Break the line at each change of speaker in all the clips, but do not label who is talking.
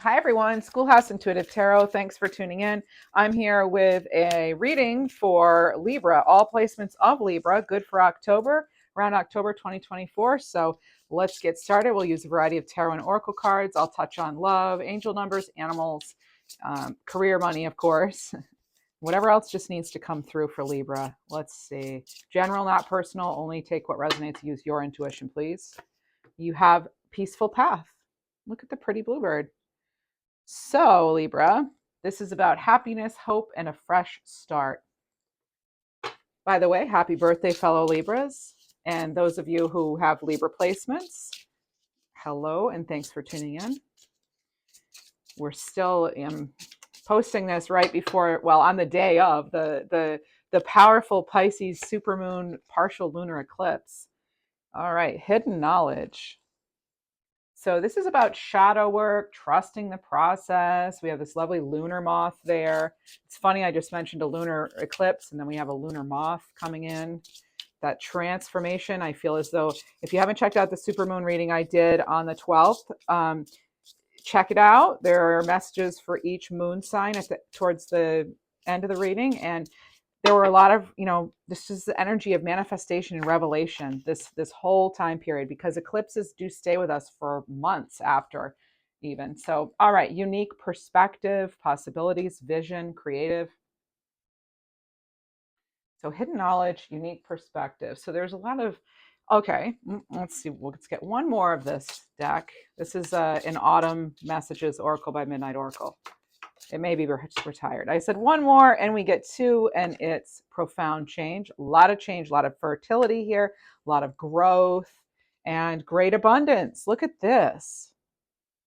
Hi, everyone. Schoolhouse Intuitive Tarot. Thanks for tuning in. I'm here with a reading for Libra, all placements of Libra, good for October, around October 2024. So let's get started. We'll use a variety of tarot and oracle cards. I'll touch on love, angel numbers, animals, career, money, of course. Whatever else just needs to come through for Libra. Let's see. General, not personal. Only take what resonates. Use your intuition, please. You have peaceful path. Look at the pretty bluebird. So, Libra, this is about happiness, hope, and a fresh start. By the way, happy birthday, fellow Libras. And those of you who have Libra placements, hello, and thanks for tuning in. We're still posting this right before, well, on the day of the powerful Pisces supermoon partial lunar eclipse. All right, hidden knowledge. So this is about shadow work, trusting the process. We have this lovely lunar moth there. It's funny, I just mentioned a lunar eclipse, and then we have a lunar moth coming in. That transformation, I feel as though, if you haven't checked out the supermoon reading I did on the 12th, check it out. There are messages for each moon sign towards the end of the reading, and there were a lot of, this is the energy of manifestation and revelation this whole time period, because eclipses do stay with us for months after even. So, all right, unique perspective, possibilities, vision, creative. So hidden knowledge, unique perspective. So there's a lot of, okay, let's see. Let's get one more of this deck. This is an Autumn Messages Oracle by Midnight Oracle. It may be retired. I said one more and we get two, and it's profound change. A lot of change, a lot of fertility here, a lot of growth and great abundance. Look at this.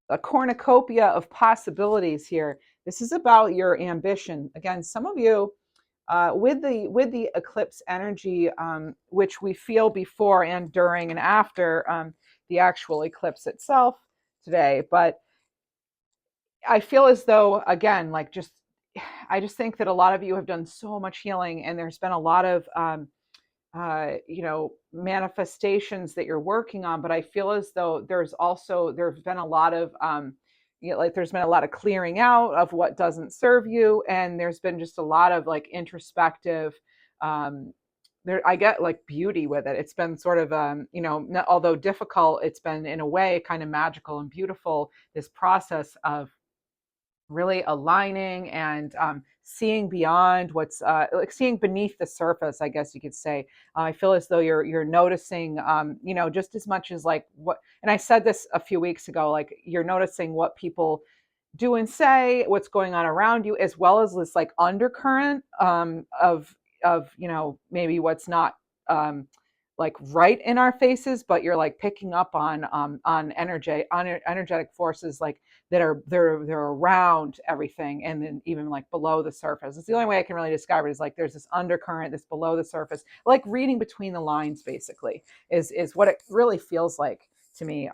A cornucopia of possibilities here. This is about your ambition. Again, some of you with the eclipse energy, which we feel before and during and after the actual eclipse itself today, but I feel as though, again, I just think that a lot of you have done so much healing, and there's been a lot of, manifestations that you're working on. But I feel as though there's been a lot of, there's been a lot of clearing out of what doesn't serve you, and there's been just a lot of like introspective. I get like beauty with it. It's been sort of, although difficult, it's been in a way kind of magical and beautiful. This process of really aligning and seeing beyond what's like seeing beneath the surface, I guess you could say. I feel as though you're noticing, just as much as like what, and I said this a few weeks ago, like you're noticing what people do and say, what's going on around you, as well as this like undercurrent of maybe what's not like right in our faces, but you're like picking up on energetic forces like they're around everything, and then even like below the surface. It's the only way I can really describe it, is like there's this undercurrent, this below the surface, like reading between the lines basically is what it really feels like to me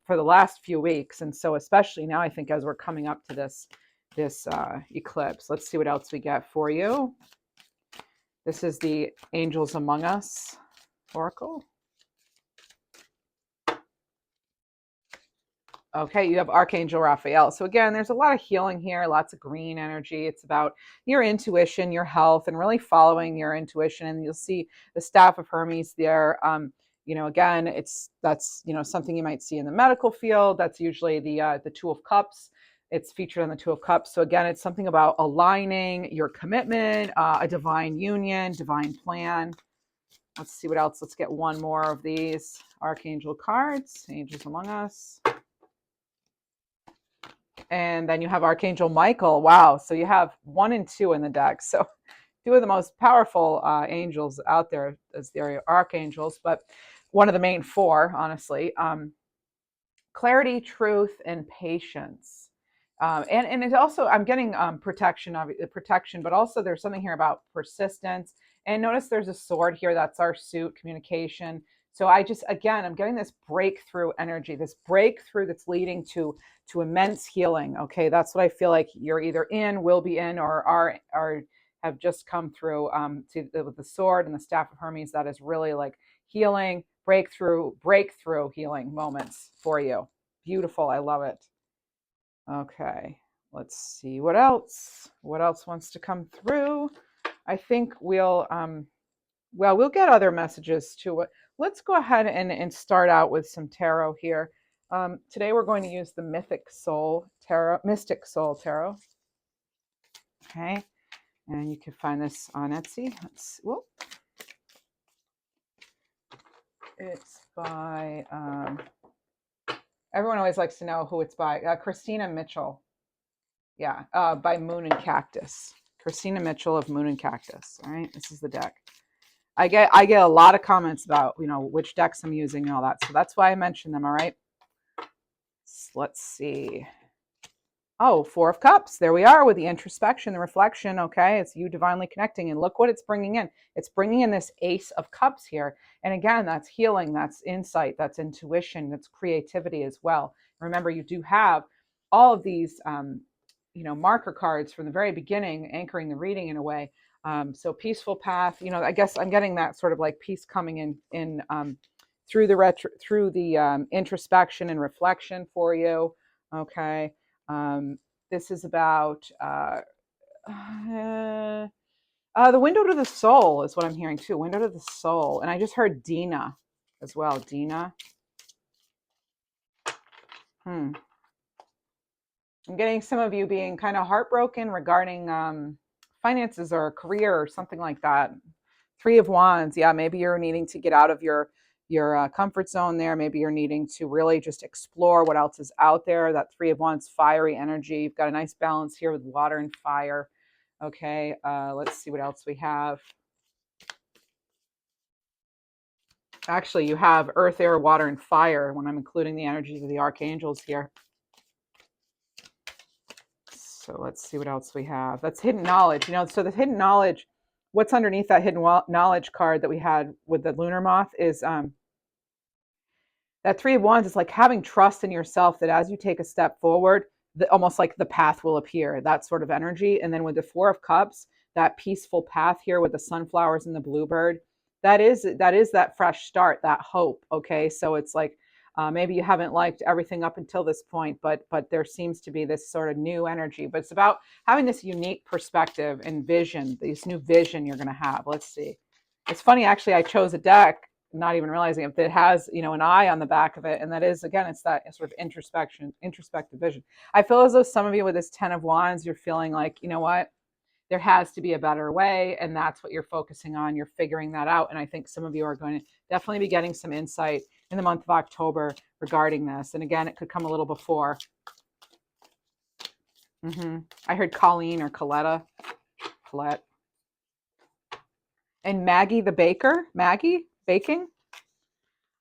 for the last few weeks. And so especially now, I think as we're coming up to this eclipse, let's see what else we get for you. This is the Angels Among Us Oracle. Okay, you have Archangel Raphael. So again, there's a lot of healing here, lots of green energy. It's about your intuition, your health, and really following your intuition. And you'll see the Staff of Hermes there. Again, that's something you might see in the medical field. That's usually the Two of Cups. It's featured on the Two of Cups. So again, it's something about aligning your commitment, a divine union, divine plan. Let's see what else. Let's get one more of these Archangel cards, Angels Among Us. And then you have Archangel Michael. Wow. So you have 1 and 2 in the deck. So two of the most powerful angels out there as the archangels, but one of the main 4, honestly. Clarity, truth, and patience. And it's also, I'm getting protection, but also there's something here about persistence. And notice there's a sword here. That's our suit, communication. So I'm getting this breakthrough energy, this breakthrough that's leading to immense healing. Okay, that's what I feel like you're either in, will be in, or are have just come through with the sword and the Staff of Hermes. That is really like healing, breakthrough healing moments for you. Beautiful. I love it. Okay, let's see what else. What else wants to come through? I think we'll get other messages to it. Let's go ahead and start out with some tarot here. Today we're going to use the Mystic Soul Tarot. Okay, and you can find this on Etsy. It's by, everyone always likes to know who it's by. Christina Mitchell. Yeah, by Moon and Cactus. Christina Mitchell of Moon and Cactus. All right, this is the deck. I get a lot of comments about, which decks I'm using and all that. So that's why I mentioned them, all right? Let's see. Oh, Four of Cups. There we are with the introspection, the reflection. Okay, it's you divinely connecting. And look what it's bringing in. It's bringing in this Ace of Cups here. And again, that's healing, that's insight, that's intuition, that's creativity as well. Remember, you do have all of these, marker cards from the very beginning, anchoring the reading in a way. So peaceful path. I guess I'm getting that sort of like peace coming in through the introspection and reflection for you. Okay. This is about the window to the soul is what I'm hearing too. Window to the soul. And I just heard Dina as well. Dina. I'm getting some of you being kind of heartbroken regarding finances or a career or something like that. Three of Wands. Yeah, maybe you're needing to get out of your comfort zone there. Maybe you're needing to really just explore what else is out there. That Three of Wands, fiery energy. You've got a nice balance here with water and fire. Okay, let's see what else we have. Actually, you have earth, air, water, and fire when I'm including the energies of the archangels here. So let's see what else we have. That's hidden knowledge. So the hidden knowledge, what's underneath that hidden knowledge card that we had with the lunar moth is that Three of Wands is like having trust in yourself that as you take a step forward, almost like the path will appear, that sort of energy. And then with the Four of Cups, that peaceful path here with the sunflowers and the bluebird, that is that fresh start, that hope. Okay, so it's like maybe you haven't liked everything up until this point, but there seems to be this sort of new energy. But it's about having this unique perspective and vision, this new vision you're going to have. Let's see. It's funny, actually, I chose a deck not even realizing it has an eye on the back of it, and that is, again, it's that sort of introspective vision. I feel as though some of you with this Ten of Wands, you're feeling like, what, there has to be a better way, and that's what you're focusing on. You're figuring that out, and I think some of you are going to definitely be getting some insight in the month of October regarding this. And again, it could come a little before. I heard Colleen or Colette. And Maggie the baker. Maggie baking.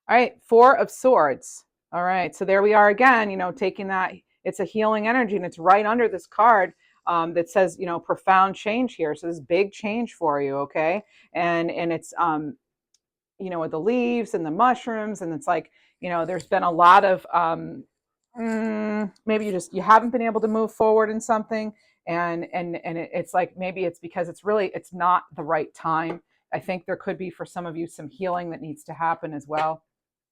All right, Four of Swords. All right, so there we are again, taking that, it's a healing energy, and it's right under this card that says, profound change here. So this big change for you, okay? And it's, with the leaves and the mushrooms, and it's like, there's been a lot of, maybe you haven't been able to move forward in something, and it's like, maybe it's because it's not the right time. I think there could be for some of you some healing that needs to happen as well.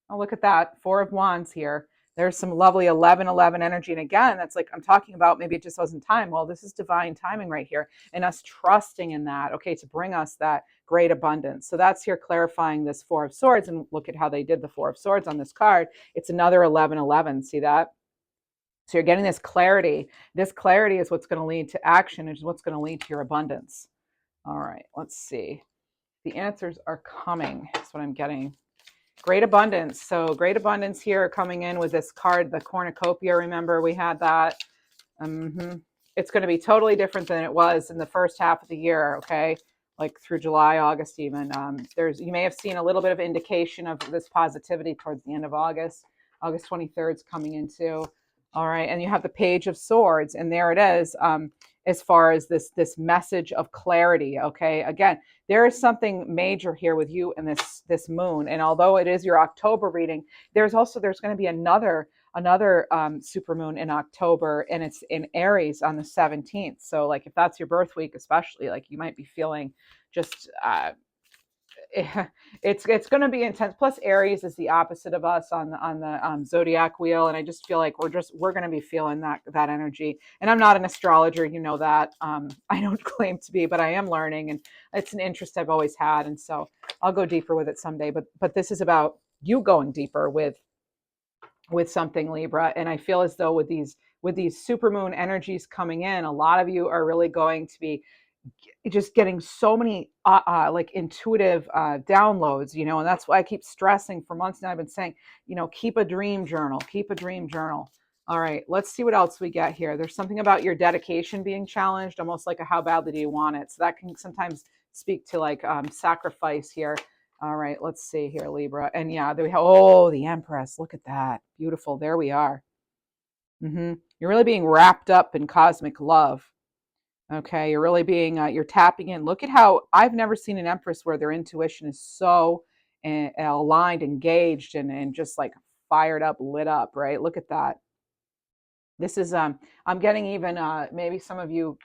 Oh, look at that. Four of Wands here. There's some lovely 11-11 energy. And again, that's like I'm talking about, maybe it just wasn't time. Well, this is divine timing right here, and us trusting in that, okay, to bring us that great abundance. So that's here clarifying this Four of Swords. And look at how they did the Four of Swords on this card. It's another 11-11. See that? So you're getting this clarity. This clarity is what's going to lead to action, and is what's going to lead to your abundance. All right, let's see. The answers are coming. That's what I'm getting. Great abundance. So great abundance here coming in with this card, the cornucopia. Remember, we had that. It's going to be totally different than it was in the first half of the year, okay? Like through July, August even. You may have seen a little bit of indication of this positivity towards the end of August. August 23rd is coming in too. All right, and you have the Page of Swords, and there it is. As far as this message of clarity, okay? Again, there is something major here with you and this moon. And although it is your October reading, there's going to be another supermoon in October, and it's in Aries on the 17th. So like if that's your birth week, especially, like you might be feeling just it's going to be intense. Plus, Aries is the opposite of us on the zodiac wheel, and I just feel like we're going to be feeling that energy. And I'm not an astrologer, you know that. I don't claim to be, but I am learning, and it's an interest I've always had, and so I'll go deeper with it someday. But this is about you going deeper with something, Libra. And I feel as though with these supermoon energies coming in, a lot of you are really going to be just getting so many like intuitive downloads, you know, and that's why I keep stressing for months now. I've been saying, you know, keep a dream journal, keep a dream journal. All right, let's see what else we get here. There's something about your dedication being challenged, almost like a how badly do you want it. So that can sometimes speak to like sacrifice here. All right, let's see here, Libra. And yeah, there we have, oh, the Empress. Look at that. Beautiful. There we are. You're really being wrapped up in cosmic love. Okay, you're really being, you're tapping in. Look at how I've never seen an Empress where their intuition is so aligned, engaged, and just like fired up, lit up, right? Look at that. This is, I'm getting even, maybe some of you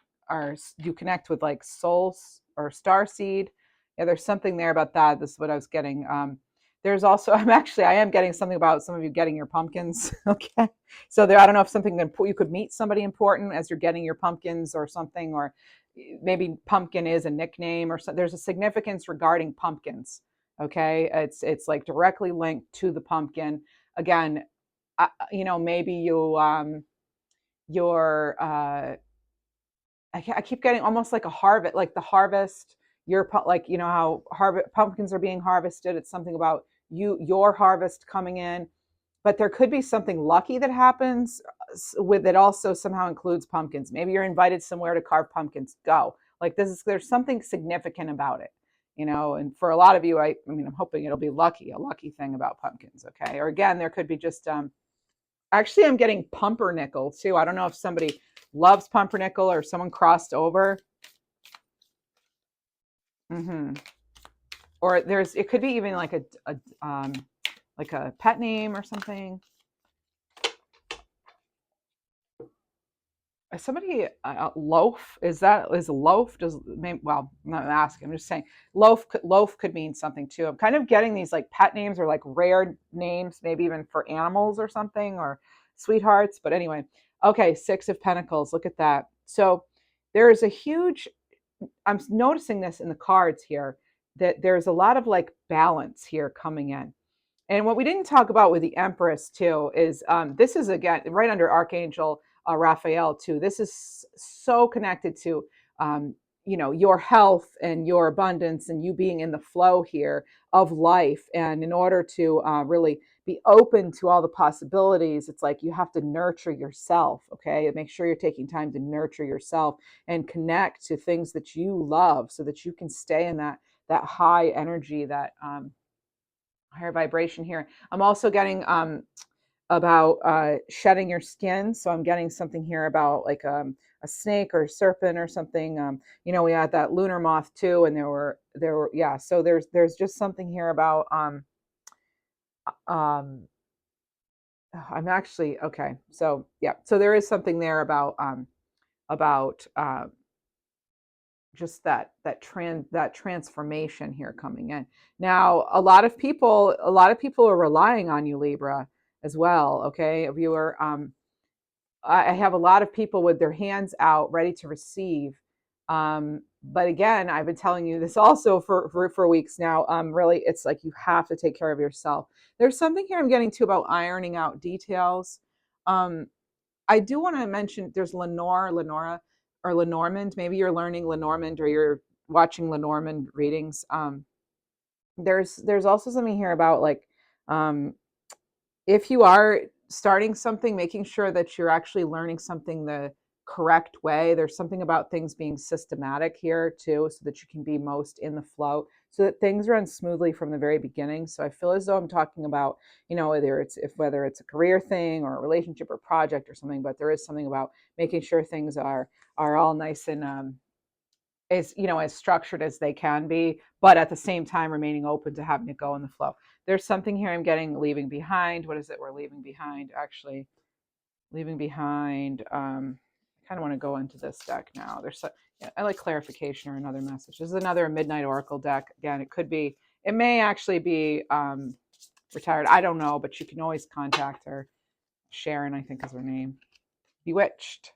you connect with like souls or star seed. Yeah, there's something there about that. This is what I was getting. There's also, I am getting something about some of you getting your pumpkins. Okay. So there, I don't know if something that you could meet somebody important as you're getting your pumpkins or something, or maybe pumpkin is a nickname or so. There's a significance regarding pumpkins. Okay. It's like directly linked to the pumpkin. Again, you know, maybe your I keep getting almost like a harvest, like the harvest. Your like, you know how pumpkins are being harvested. It's something about your harvest coming in, but there could be something lucky that happens with it. Also, somehow includes pumpkins. Maybe you're invited somewhere to carve pumpkins. Go, like this is, there's something significant about it, you know. And for a lot of you, I mean, I'm hoping it'll be lucky, a lucky thing about pumpkins. Okay, or again, there could be just actually, I'm getting pumpernickel too. I don't know if somebody loves pumpernickel or someone crossed over. hmm Or it could be even like like a pet name or something. Somebody loaf, is loaf, does well, I'm not asking, I'm just saying loaf could mean something too. I'm kind of getting these like pet names or like rare names, maybe even for animals or something, or sweethearts. But anyway, okay, Six of Pentacles, look at that. So there is a huge, I'm noticing this in the cards here, that there's a lot of like balance here coming in. And what we didn't talk about with the Empress too is this is again right under Archangel Raphael too. This is so connected to you know, your health and your abundance and you being in the flow here of life. And in order to really be open to all the possibilities, it's like you have to nurture yourself. Okay, make sure you're taking time to nurture yourself and connect to things that you love, so that you can stay in that high energy, that higher vibration here. I'm also getting about shedding your skin. So I'm getting something here about like a snake or a serpent or something. You know, we had that lunar moth too, and there were yeah. So there's just something here about um I'm actually okay. So yeah, so there is something there about just that transformation here coming in. Now a lot of people are relying on you, Libra, as well. Okay, if you are I have a lot of people with their hands out ready to receive. But again, I've been telling you this also for weeks now. Really, it's like you have to take care of yourself. There's something here I'm getting to about ironing out details. um I do want to mention there's Lenora, or Lenormand. Maybe you're learning Lenormand or you're watching Lenormand readings. There's also something here about like um, if you are starting something, making sure that you're actually learning something the correct way. There's something about things being systematic here too, so that you can be most in the flow, so that things run smoothly from the very beginning. So I feel as though I'm talking about, you know, whether it's a career thing or a relationship or project or something, but there is something about making sure things are all nice and as, you know, as structured as they can be, but at the same time remaining open to having it go in the flow. There's something here I'm getting leaving behind. What is it we're leaving behind? Actually, leaving behind. I kind of want to go into this deck now. Yeah, I like clarification or another message. This is another Midnight Oracle deck. Again, It may actually be retired. I don't know, but you can always contact her. Sharon, I think is her name. Bewitched.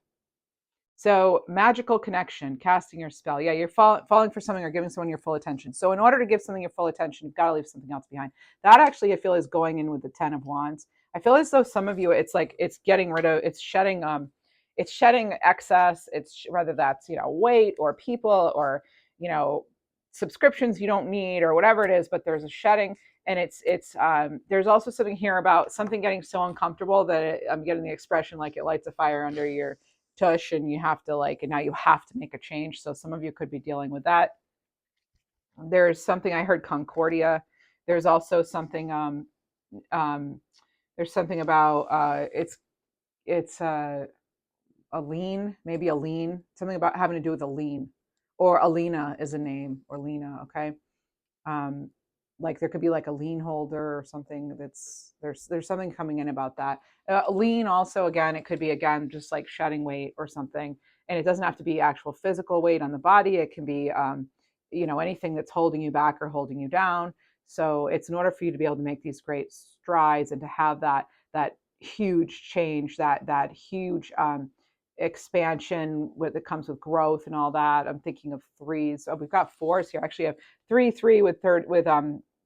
So magical connection, casting your spell. Yeah, you're falling for something or giving someone your full attention. So in order to give something your full attention, you've got to leave something else behind. That actually, I feel, is going in with the Ten of Wands. I feel as though some of you, it's like it's getting rid of, it's shedding excess. It's whether that's weight or people or you know subscriptions you don't need or whatever it is. But there's a shedding, and it's there's also something here about something getting so uncomfortable that I'm getting the expression like it lights a fire under your tush, and you have to and now you have to make a change. So some of you could be dealing with that. There's something I heard, concordia. There's also something there's something about it's a lean, maybe a lean, something about having to do with a lean, or Alina is a name, or Lena. Okay. um like there could be like a lien holder or something. That's there's something coming in about that. Lean also, again, it could be again just like shedding weight or something, and it doesn't have to be actual physical weight on the body. It can be anything that's holding you back or holding you down. So it's in order for you to be able to make these great strides and to have that huge change, that huge expansion with it comes with growth and all that. I'm thinking of threes. Oh, we've got fours here. Actually, I have 3 with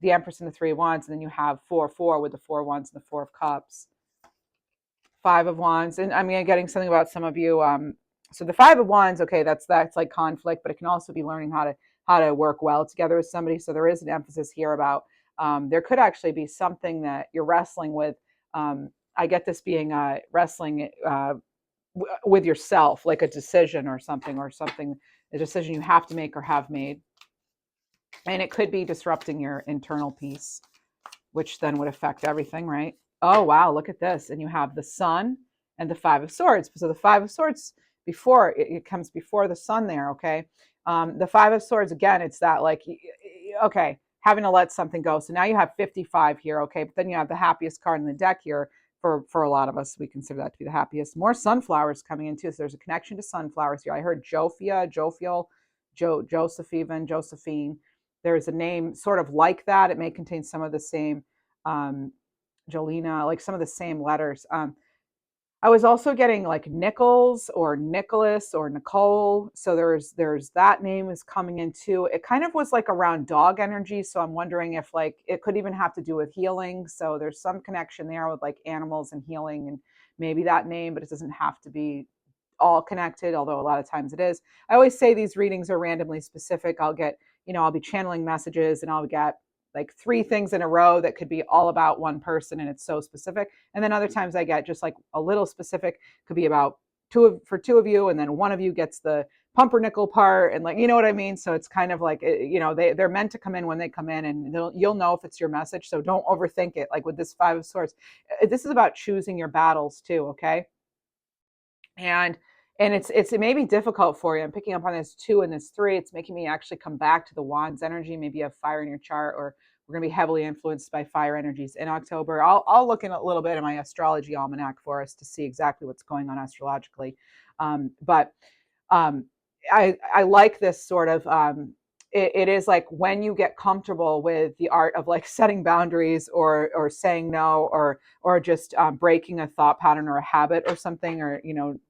the Empress and the Three of Wands, and then you have 4 with the Four of Wands and the Four of Cups. 5 of Wands, and I'm getting something about some of you. So the 5 of Wands, okay, that's like conflict, but it can also be learning how to work well together with somebody. So there is an emphasis here about there could actually be something that you're wrestling with. I get this being wrestling with yourself, like a decision or something, a decision you have to make or have made. And it could be disrupting your internal peace, which then would affect everything, right? Oh, wow, look at this. And you have the Sun and the Five of Swords. So the Five of Swords, before it comes before the Sun there, okay? The Five of Swords, again, it's that okay, having to let something go. So now you have 55 here, okay? But then you have the happiest card in the deck here. For a lot of us, we consider that to be the happiest. More sunflowers coming in too. So there's a connection to sunflowers here. I heard Jophia, Jophiel, Joseph, even Josephine. There's a name sort of like that. It may contain some of the same, Jolena, like some of the same letters. I was also getting like Nichols or Nicholas or Nicole. So there's that name is coming in too. It kind of was like around dog energy. So I'm wondering if like it could even have to do with healing. So there's some connection there with like animals and healing and maybe that name, but it doesn't have to be all connected, although a lot of times it is. I always say these readings are randomly specific. I'll get, I'll be channeling messages and I'll get like 3 things in a row that could be all about one person and it's so specific. And then other times I get just like a little specific, could be about for 2 of you, and then one of you gets the pumpernickel part, and like, you know what I mean? So it's kind of like, they're meant to come in when they come in, and you'll know if it's your message. So don't overthink it. Like with this Five of Swords, this is about choosing your battles too. Okay. And it may be difficult for you. I'm picking up on this 2 and this 3. It's making me actually come back to the Wands energy. Maybe you have fire in your chart, or we're going to be heavily influenced by fire energies in October. I'll look in a little bit in my astrology almanac for us to see exactly what's going on astrologically. But I like this sort of it is like when you get comfortable with the art of like setting boundaries or saying no or just breaking a thought pattern or a habit or something, or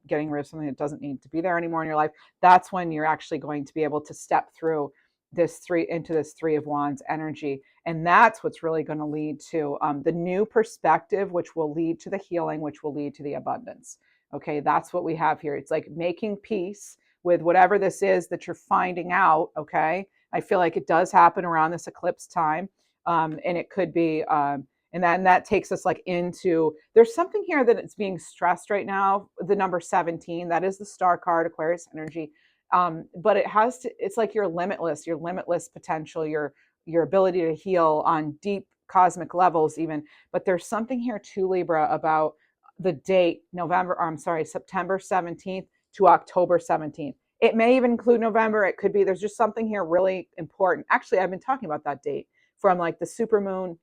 getting rid of something that doesn't need to be there anymore in your life. That's when you're actually going to be able to step through this 3 of Wands energy, and that's what's really going to lead to the new perspective, which will lead to the healing, which will lead to the abundance. Okay, that's what we have here. It's like making peace with whatever this is that you're finding out. Okay, I feel like it does happen around this eclipse time, and it could be and that takes us like into, there's something here that it's being stressed right now, the number 17. That is the star card, Aquarius energy. But it's like your limitless potential, your ability to heal on deep cosmic levels even. But there's something here too, Libra, about the date, September 17th to October 17th. It may even include November. It could be, there's just something here really important. Actually, I've been talking about that date from like the supermoon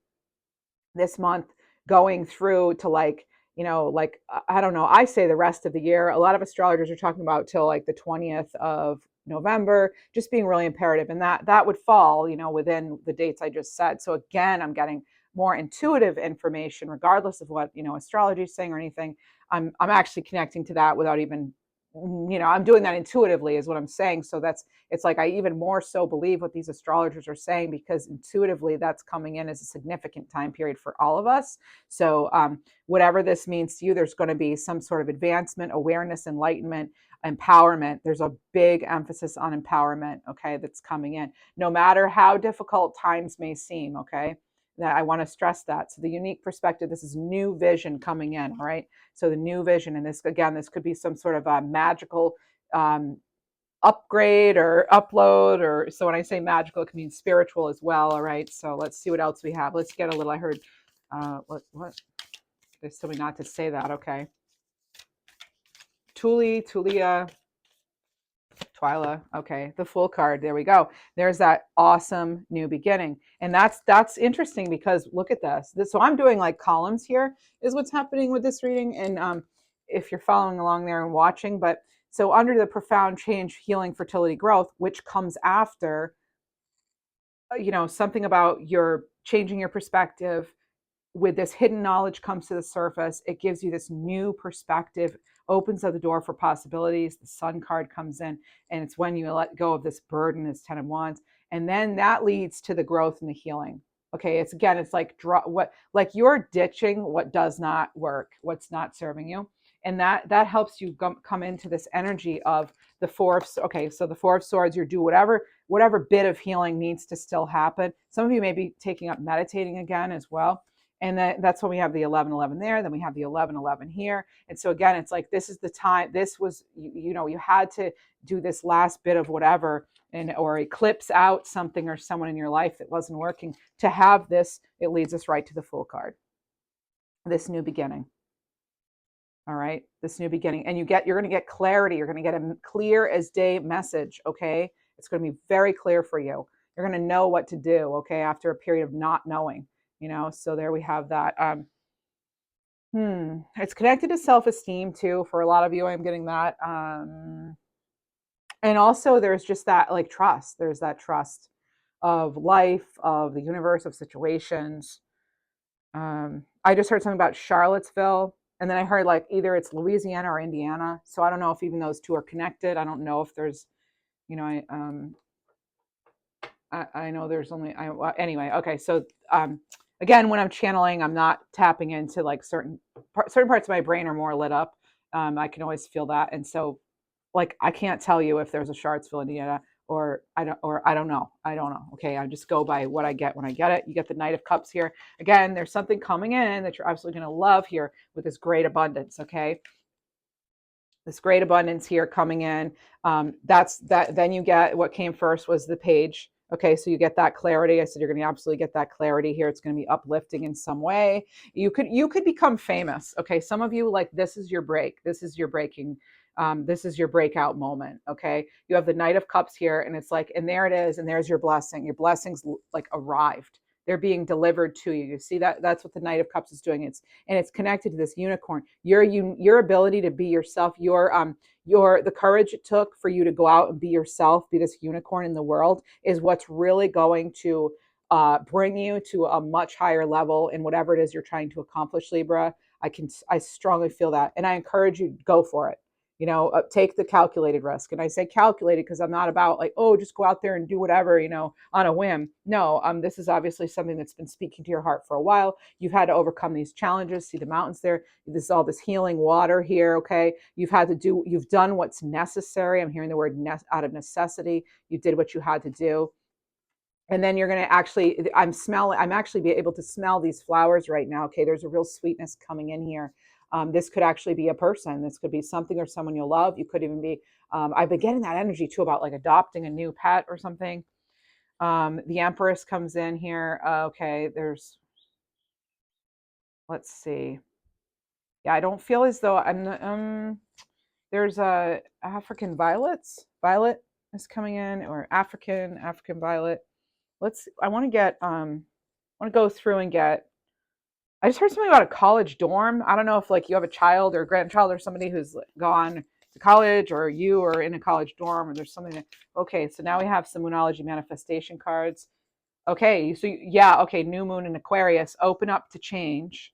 this month going through to like, I don't know, I say the rest of the year. A lot of astrologers are talking about till like the 20th of November, just being really imperative. And that would fall, within the dates I just said. So again, I'm getting more intuitive information, regardless of what, astrology is saying or anything. I'm actually connecting to that without even, I'm doing that intuitively is what I'm saying. So it's like I even more so believe what these astrologers are saying, because intuitively that's coming in as a significant time period for all of us. So whatever this means to you, there's going to be some sort of advancement, awareness, enlightenment, empowerment. There's a big emphasis on empowerment, okay, that's coming in, no matter how difficult times may seem, okay? That I want to stress that. So the unique perspective, this is new vision coming in, all right? So the new vision, and this, again, this could be some sort of a magical upgrade or upload, or so when I say magical, it can mean spiritual as well, all right? So let's see what else we have. Let's get a little, I heard, what? They told me not to say that, okay. Tulia, Twyla. Okay, the Fool card. There we go. There's that awesome new beginning. And that's interesting, because look at this. So I'm doing like columns here is what's happening with this reading. And if you're following along there and watching, but so under the profound change, healing, fertility, growth, which comes after, something about your changing your perspective, with this hidden knowledge comes to the surface. It gives you this new perspective, opens up the door for possibilities. The Sun card comes in, and it's when you let go of this burden, this 10 of Wands, and then that leads to the growth and the healing. Okay, it's like like you're ditching what does not work, what's not serving you, and that helps you come into this energy of the Four of, okay, so the Four of Swords. You do whatever bit of healing needs to still happen. Some of you may be taking up meditating again as well. And that's when we have the 11-11 there. Then we have the 11-11 here. And so again, it's like, this is the time. This was, you had to do this last bit of whatever, or eclipse out something or someone in your life that wasn't working to have this. It leads us right to the Fool card. This new beginning. All right, this new beginning. And you're going to get clarity. You're going to get a clear as day message. Okay, it's going to be very clear for you. You're going to know what to do. Okay, after a period of not knowing. So there we have that. It's connected to self-esteem too. For a lot of you, I'm getting that. And also there's just that like trust. There's that trust of life, of the universe, of situations. I just heard something about Charlottesville, and then I heard like either it's Louisiana or Indiana. So I don't know if even those two are connected. I don't know if there's, I know there's only, anyway, okay. So again, when I'm channeling, I'm not tapping into like certain parts of my brain are more lit up. I can always feel that. And so like, I can't tell you if there's a Charlottesville, Indiana, or I don't know. Okay. I just go by what I get when I get it. You get the Knight of Cups here. Again, there's something coming in that you're absolutely going to love here with this great abundance. Okay. This great abundance here coming in. Then you get what came first was the Page. Okay, so you get that clarity. I said you're going to absolutely get that clarity here. It's going to be uplifting in some way. You could become famous. Okay, some of you, like, this is your break. This is your breaking. This is your breakout moment. Okay, you have the Knight of Cups here, and it's like, and there it is, and there's your blessing. Your blessings like arrived. They're being delivered to you. You see that? That's what the Knight of Cups is doing. It's connected to this unicorn. Your ability to be yourself. The courage it took for you to go out and be yourself, be this unicorn in the world, is what's really going to bring you to a much higher level in whatever it is you're trying to accomplish, Libra. I strongly feel that, and I encourage you to go for it. Take the calculated risk. And I say calculated because I'm not about like, oh, just go out there and do whatever, on a whim. No, this is obviously something that's been speaking to your heart for a while. You've had to overcome these challenges, see the mountains there. This is all this healing water here, okay? You've done what's necessary. I'm hearing the word out of necessity. You did what you had to do. And then you're going to actually, I'm actually be able to smell these flowers right now. Okay, there's a real sweetness coming in here. This could actually be a person. This could be something or someone you'll love. You could even be, I've been getting that energy too about like adopting a new pet or something. The Empress comes in here. Okay, let's see. Yeah, I don't feel as though there's a African violets. Violet is coming in, or African violet. I want to go through and get, I just heard something about a college dorm. I don't know if like you have a child or a grandchild or somebody who's gone college, or you are in a college dorm, or there's something that, okay, so now we have some Moonology manifestation cards. Okay, so yeah, okay, new moon in Aquarius, open up to change.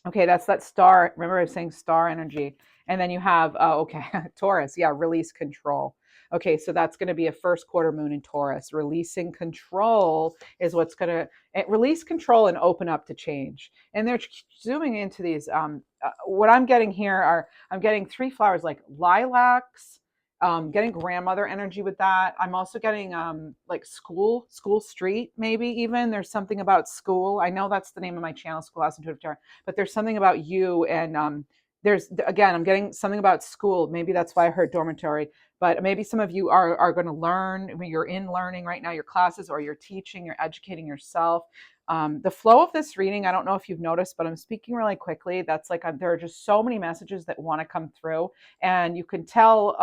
Okay, that's that star. Remember, I was saying star energy. And then you have, okay, Taurus. Yeah, release control. Okay, so that's going to be a first quarter moon in Taurus. Releasing control is what's going to release control and open up to change. And they're zooming into these. What I'm getting here are, I'm getting three flowers like lilacs, getting grandmother energy with that. I'm also getting like school street, maybe even. There's something about school. I know that's the name of my channel, School House Intuitive Tarot, but there's something about you. And there's, again, I'm getting something about school. Maybe that's why I heard dormitory, but maybe some of you are going to learn. When you're in learning right now, your classes, or you're teaching, you're educating yourself. The flow of this reading, I don't know if you've noticed, but I'm speaking really quickly. That's like, there are just so many messages that want to come through, and you can tell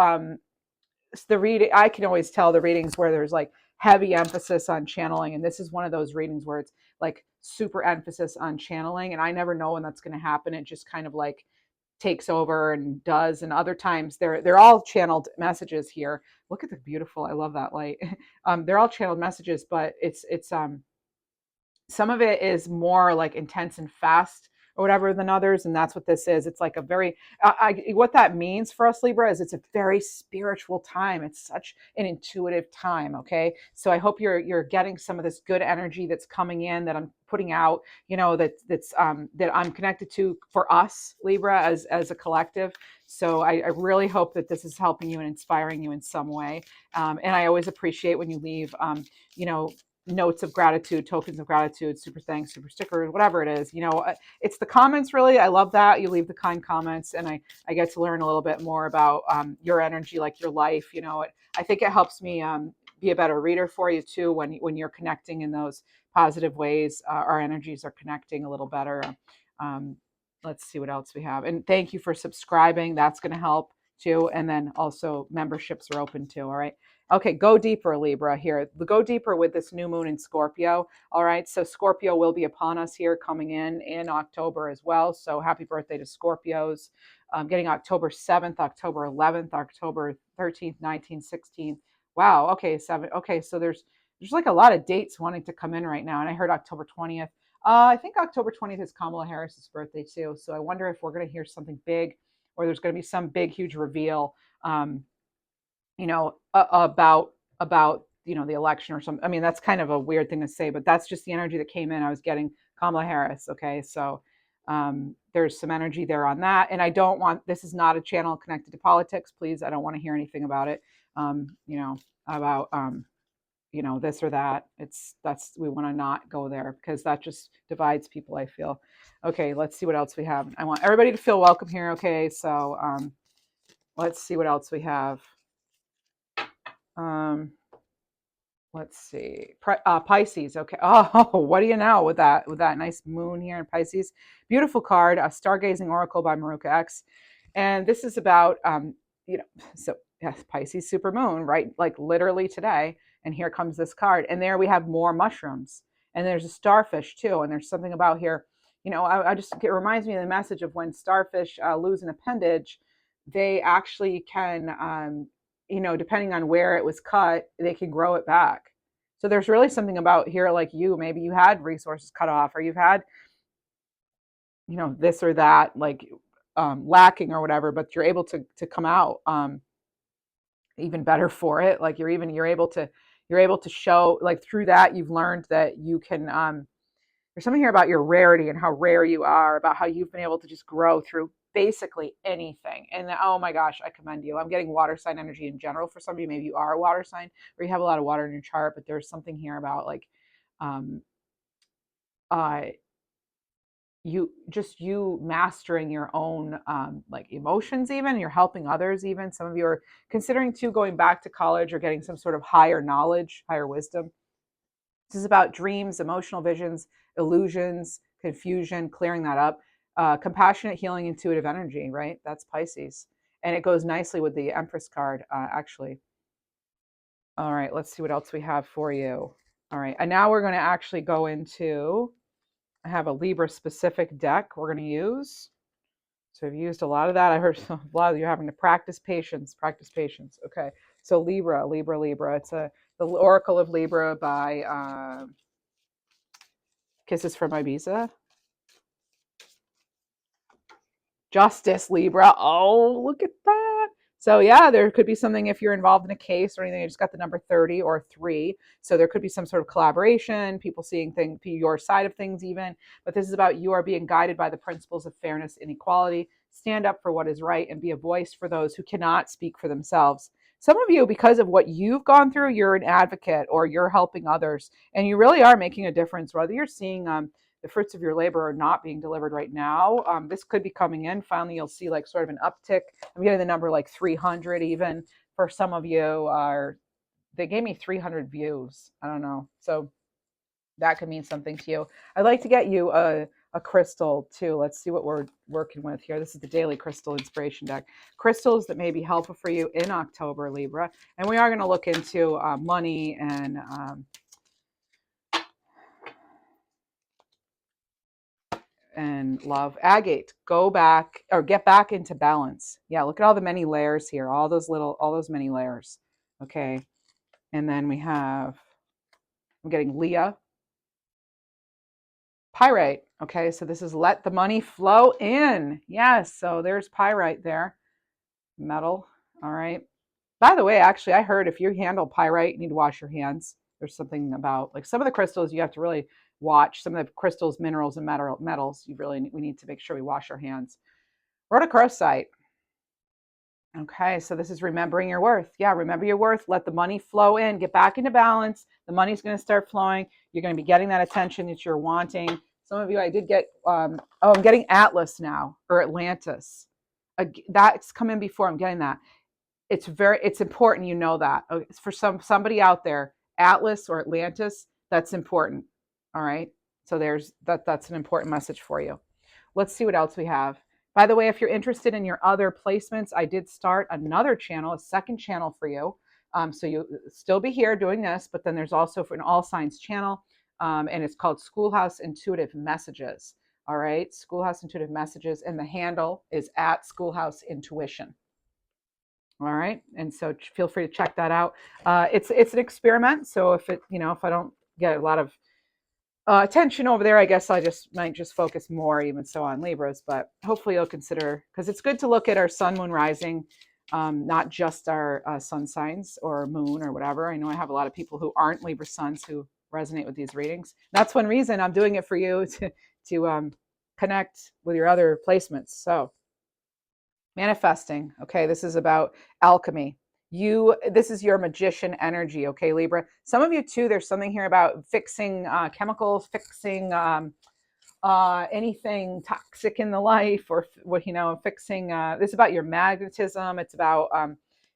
the reading. I can always tell the readings where there's like heavy emphasis on channeling, and this is one of those readings where it's like super emphasis on channeling, and I never know when that's going to happen. It just kind of like takes over and does. And other times they're all channeled messages here. Look at the beautiful, I love that light. They're all channeled messages, but it's some of it is more like intense and fast or whatever than others, and that's what this is. It's like a very what that means for us Libra is it's a very spiritual time. It's such an intuitive time. Okay, so I hope you're getting some of this good energy that's coming in, that I'm putting out, you know, that I'm connected to for us Libra as a collective. So I really hope that this is helping you and inspiring you in some way. And I always appreciate when you leave you know, notes of gratitude, tokens of gratitude, super thanks, super stickers, whatever it is. You know, it's the comments really. I love that you leave the kind comments, and I get to learn a little bit more about your energy, like your life. You know, I think it helps me be a better reader for you too when you're connecting in those positive ways. Our energies are connecting a little better. Um, let's see what else we have, and thank you for subscribing. That's going to help too. And then also memberships are open too. All right. Okay, go deeper, Libra, here. Go deeper with this new moon in Scorpio. All right, so Scorpio will be upon us here coming in October as well. So happy birthday to Scorpios. Getting October 7th, October 11th, October 13th, 19th, 16th. Wow, okay, 7. Okay, so there's like a lot of dates wanting to come in right now. And I heard October 20th. I think October 20th is Kamala Harris's birthday too. So I wonder if we're going to hear something big, or there's going to be some big, huge reveal. You know, about you know, the election or something. I mean, that's kind of a weird thing to say, but that's just the energy that came in. I was getting Kamala Harris. Okay, so there's some energy there on that, and I don't want, this is not a channel connected to politics. Please, I don't want to hear anything about it. You know, about you know, this or that. We want to not go there because that just divides people, I feel. Okay, let's see what else we have. I want everybody to feel welcome here. Okay, so let's see what else we have. Um, let's see. Pisces. Okay. Oh, what do you know with that nice moon here in Pisces? Beautiful card, a Stargazing Oracle by Maruka X. And this is about you know, so yes, Pisces supermoon, right? Like literally today. And here comes this card. And there we have more mushrooms. And there's a starfish too. And there's something about here, you know, I just, it reminds me of the message of when starfish lose an appendage, they actually can you know, depending on where it was cut, they can grow it back. So there's really something about here, like you, maybe you had resources cut off, or you've had, you know, this or that, like lacking or whatever, but you're able to come out even better for it. Like you're able to show, like through that, you've learned that you can there's something here about your rarity and how rare you are, about how you've been able to just grow through basically anything. And oh my gosh, I commend you. I'm getting water sign energy in general for some of you. Maybe you are a water sign or you have a lot of water in your chart, but there's something here about like um, uh, you mastering your own like emotions, even you're helping others. Even some of you are considering too going back to college or getting some sort of higher knowledge, higher wisdom. This is about dreams, emotional visions, illusions, confusion, clearing that up. Compassionate, healing, intuitive energy, right? That's Pisces. And it goes nicely with the Empress card, actually. All right, let's see what else we have for you. All right, and now we're going to actually go into, I have a Libra specific deck we're going to use. So I've used a lot of that. I heard a lot of you having to practice patience, practice patience. Okay. So Libra, Libra, Libra. It's the Oracle of Libra by Kisses from Ibiza. Justice, Libra. Oh, look at that. So yeah, there could be something if you're involved in a case or anything. You just got the number 30 or 3. So there could be some sort of collaboration, people seeing things, your side of things even. But this is about you are being guided by the principles of fairness and equality. Stand up for what is right and be a voice for those who cannot speak for themselves. Some of you, because of what you've gone through, you're an advocate or you're helping others. And you really are making a difference, whether you're seeing the fruits of your labor are not being delivered right now. This could be coming in. Finally, you'll see like sort of an uptick. I'm getting the number like 300 even for some of you. They gave me 300 views. I don't know. So that could mean something to you. I'd like to get you a crystal too. Let's see what we're working with here. This is the Daily Crystal Inspiration Deck. Crystals that may be helpful for you in October, Libra. And we are going to look into money and love. Agate, go back or get back into balance. Yeah, look at all the many layers here, all those many layers. Okay. And then we have, I'm getting Leah. Pyrite. Okay, so this is let the money flow in. Yes, so there's pyrite there. Metal. All right. By the way, actually, I heard if you handle pyrite, you need to wash your hands. There's something about like some of the crystals you have to really watch. Some of the crystals, minerals, and metals. We need to make sure we wash our hands. Rhodochrosite. Okay, so this is remembering your worth. Yeah, remember your worth. Let the money flow in. Get back into balance. The money's going to start flowing. You're going to be getting that attention that you're wanting. Some of you, I did get. I'm getting Atlas now or Atlantis. That's come in before. I'm getting that. It's important you know that. For somebody out there, Atlas or Atlantis, that's important. All right. So that's an important message for you. Let's see what else we have. By the way, if you're interested in your other placements, I did start another channel, a second channel for you. So you'll still be here doing this, but then there's also an all signs channel, and it's called Schoolhouse Intuitive Messages. All right, Schoolhouse Intuitive Messages, and the handle is at Schoolhouse Intuition. All right, and so feel free to check that out. It's an experiment, so if I don't get a lot of attention over there, I guess I might focus more even so on Libras, but hopefully you'll consider, because it's good to look at our sun, moon, rising, not just our sun signs or moon or whatever. I know I have a lot of people who aren't Libra suns who resonate with these readings. That's one reason I'm doing it for you to connect with your other placements. So manifesting. Okay, this is about alchemy. This is your magician energy. Okay, Libra. Some of you too, there's something here about fixing chemicals, fixing anything toxic in the life, or fixing this is about your magnetism. It's about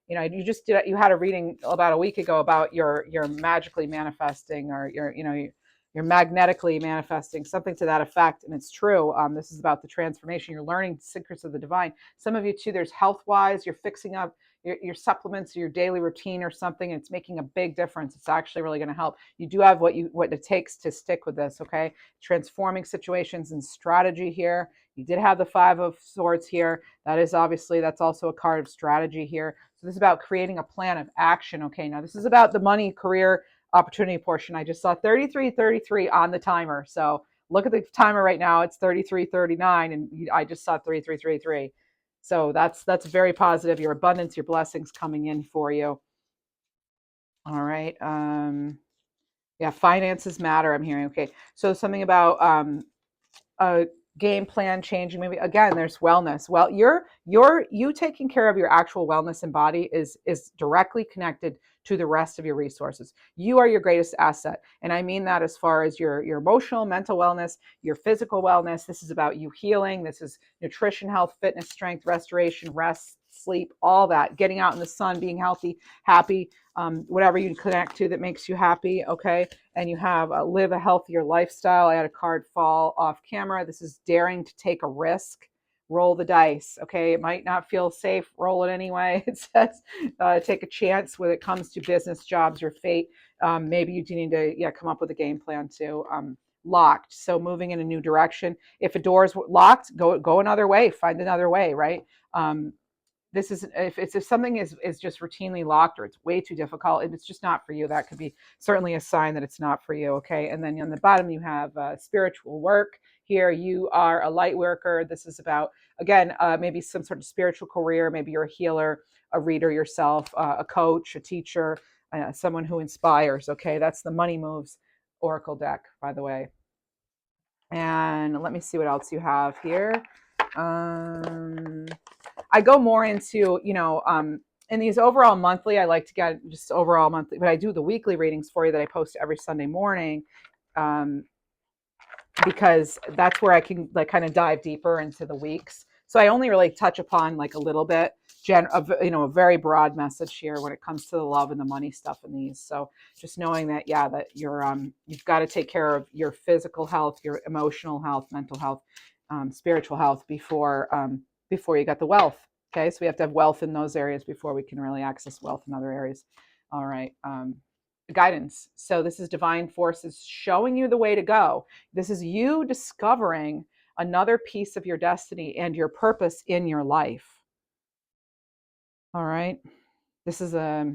you had a reading about a week ago about your magically manifesting, or you're magnetically manifesting, something to that effect. And it's true. This is about the transformation. You're learning secrets of the divine. Some of you too, there's health wise, you're fixing up your supplements, your daily routine or something. And it's making a big difference. It's actually really going to help. You do have what it takes to stick with this. Okay. Transforming situations and strategy here. You did have the 5 of Swords here. That's also a card of strategy here. So this is about creating a plan of action. Okay. Now this is about the money, career, opportunity portion. I just saw 3333 on the timer. So look at the timer right now. It's 3339, and I just saw 3333. So that's very positive. Your abundance, your blessings coming in for you. All right. Yeah, finances matter, I'm hearing. Okay. So something about a game plan changing, maybe. Again, there's wellness. Well, you taking care of your actual wellness and body is directly connected to the rest of your resources. You are your greatest asset, and I mean that as far as your emotional, mental wellness, your physical wellness. This is about you healing. This is nutrition, health, fitness, strength, restoration, rest, sleep, all that. Getting out in the sun, being healthy, happy, whatever you connect to that makes you happy. Okay. And you have live a healthier lifestyle. I had a card fall off camera. This is daring to take a risk. Roll the dice. Okay. It might not feel safe. Roll it anyway. It says take a chance when it comes to business, jobs, or fate. Maybe you do need to come up with a game plan to locked. So moving in a new direction. If a door is locked, go another way, find another way, right? This is if something is just routinely locked or it's way too difficult, if it's just not for you, that could be certainly a sign that it's not for you. Okay, and then on the bottom you have spiritual work. Here you are a light worker. This is about, again, maybe some sort of spiritual career. Maybe you're a healer, a reader yourself, a coach, a teacher, someone who inspires. Okay, that's the Money Moves Oracle deck, by the way. And let me see what else you have here. I go more into, in these overall monthly, I like to get just overall monthly, but I do the weekly readings for you that I post every Sunday morning, because that's where I can like kind of dive deeper into the weeks. So I only really touch upon like a little bit, a very broad message here when it comes to the love and the money stuff in these. So just knowing that, yeah, that you've got to take care of your physical health, your emotional health, mental health, spiritual health before you got the wealth. Okay, so we have to have wealth in those areas before we can really access wealth in other areas. All right. Guidance. So this is divine forces showing you the way to go. This is you discovering another piece of your destiny and your purpose in your life. All right. This is a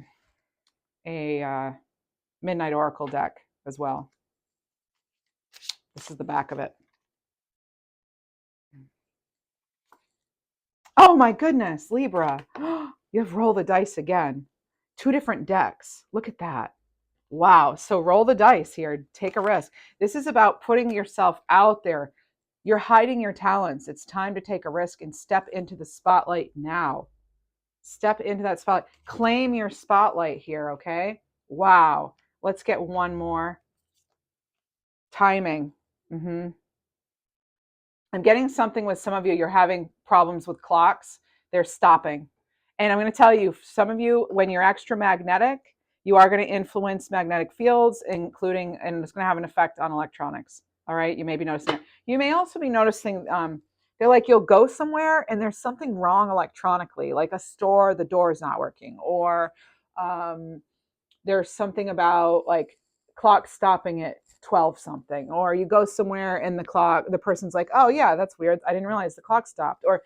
Midnight Oracle deck as well. This is the back of it. Oh my goodness, Libra. You have roll the dice again. 2 different decks. Look at that. Wow. So roll the dice here. Take a risk. This is about putting yourself out there. You're hiding your talents. It's time to take a risk and step into the spotlight now. Step into that spotlight. Claim your spotlight here, okay? Wow. Let's get one more. Timing. I'm getting something with some of you. You're having problems with clocks. They're stopping. And I'm going to tell you, some of you, when you're extra magnetic, you are going to influence magnetic fields, including, and it's going to have an effect on electronics. All right. You may be noticing it. You may also be noticing, they're like, you'll go somewhere and there's something wrong electronically, like a store, the door is not working, or there's something about like clock stopping at 12 something, or you go somewhere and the person's like, oh yeah, that's weird, I didn't realize the clock stopped. Or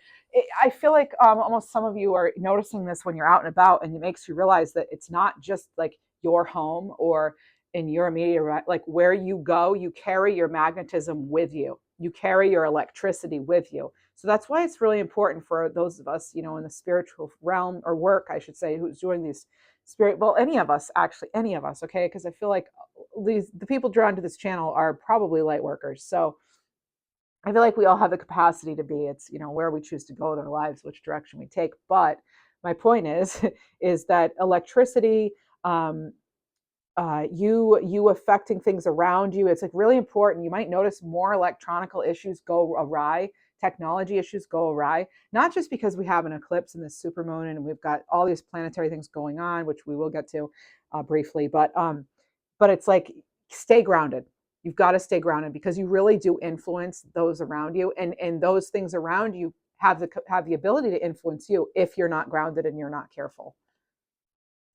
I feel like almost some of you are noticing this when you're out and about, and it makes you realize that it's not just like your home or in your immediate, like where you go, you carry your magnetism with you, you carry your electricity with you. So that's why it's really important for those of us, in the spiritual realm, or work, I should say, who's doing these any of us, actually, any of us, okay? Because I feel like the people drawn to this channel are probably light workers. So I feel like we all have the capacity to be. It's, where we choose to go with our lives, which direction we take. But my point is is that electricity, you affecting things around you, it's like really important. You might notice more electronical issues go awry, technology issues go awry, not just because we have an eclipse in this supermoon and we've got all these planetary things going on, which we will get to briefly, but it's like, stay grounded. You've got to stay grounded, because you really do influence those around you, and those things around you have the ability to influence you if you're not grounded and you're not careful.